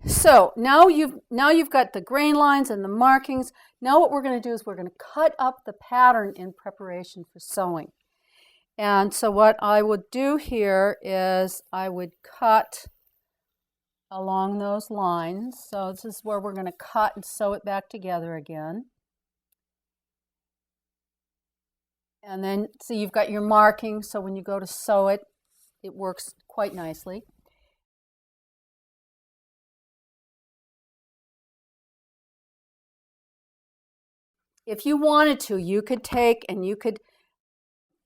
So now you've got the grain lines and the markings. Now what we're going to do is we're going to cut up the pattern in preparation for sewing. And so what I would do here is I would cut along those lines. So this is where we're going to cut and sew it back together again. And then, so you've got your marking, so when you go to sew it, it works quite nicely. If you wanted to, you could take and you could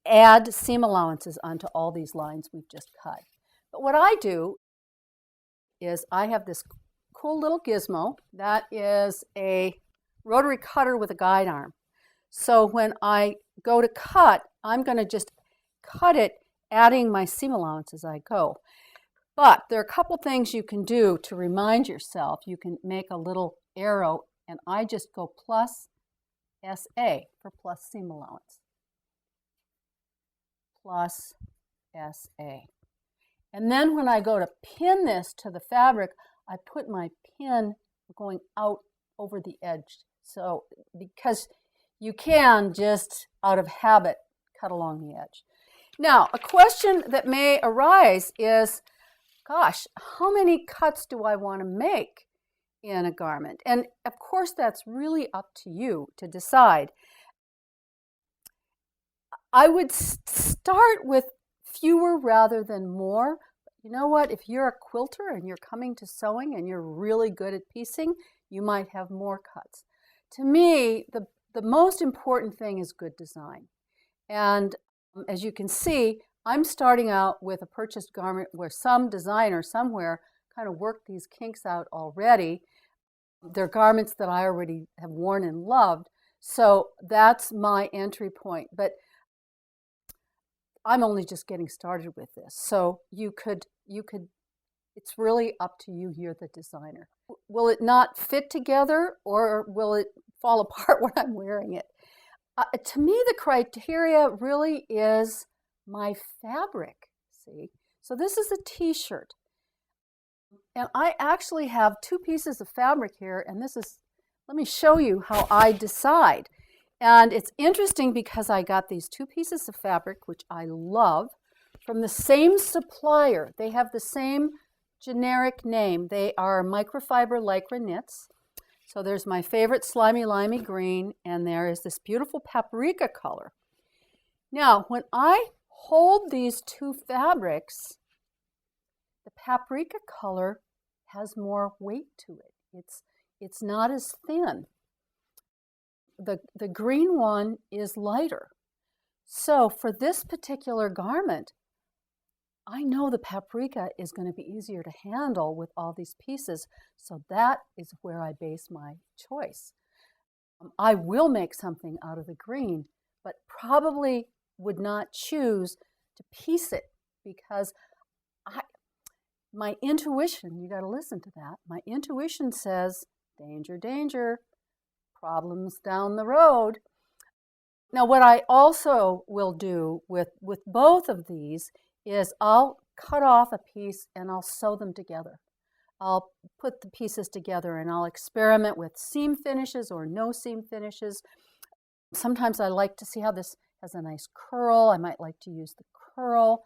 add seam allowances onto all these lines we've just cut. But what I do is I have this cool little gizmo that is a rotary cutter with a guide arm. So when I go to cut, I'm going to just cut it, adding my seam allowance as I go. But there are a couple things you can do to remind yourself. You can make a little arrow, and I just go plus SA for plus seam allowance. Plus SA. And then when I go to pin this to the fabric, I put my pin going out over the edge. So because you can just out of habit cut along the edge. Now, a question that may arise is, gosh, how many cuts do I want to make in a garment? And of course, that's really up to you to decide. I would start with fewer rather than more. You know what? If you're a quilter and you're coming to sewing and you're really good at piecing, you might have more cuts. To me, the most important thing is good design. And as you can see, I'm starting out with a purchased garment where some designer somewhere kind of worked these kinks out already. They're garments that I already have worn and loved. So that's my entry point. But I'm only just getting started with this. So you could, it's really up to you. You're the designer. Will it not fit together, or will it fall apart when I'm wearing it? To me, the criteria really is my fabric, see? So this is a t-shirt. And I actually have two pieces of fabric here, and this is, let me show you how I decide. And it's interesting because I got these two pieces of fabric, which I love, from the same supplier. They have the same generic name. They are microfiber lycra knits. So there's my favorite slimy limey green, and there is this beautiful paprika color. Now, when I hold these two fabrics, the paprika color has more weight to it. It's not as thin. The green one is lighter. So for this particular garment, I know the paprika is going to be easier to handle with all these pieces, so that is where I base my choice. I will make something out of the green, but probably would not choose to piece it because my intuition, you got to listen to that, my intuition says, danger, danger, problems down the road. Now what I also will do with both of these is I'll cut off a piece and I'll sew them together. I'll put the pieces together and I'll experiment with seam finishes or no seam finishes. Sometimes I like to see how this has a nice curl. I might like to use the curl.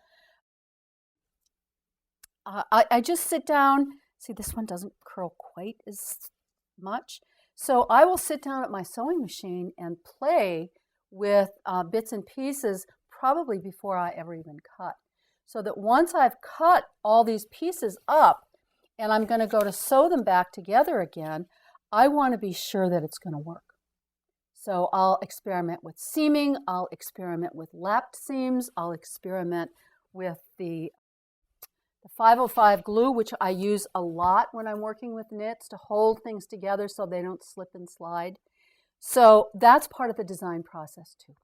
I just sit down. See, this one doesn't curl quite as much. So I will sit down at my sewing machine and play with bits and pieces probably before I ever even cut. So that once I've cut all these pieces up and I'm going to go to sew them back together again, I want to be sure that it's going to work. So I'll experiment with seaming, I'll experiment with lapped seams, I'll experiment with the 505 glue, which I use a lot when I'm working with knits to hold things together so they don't slip and slide. So that's part of the design process too.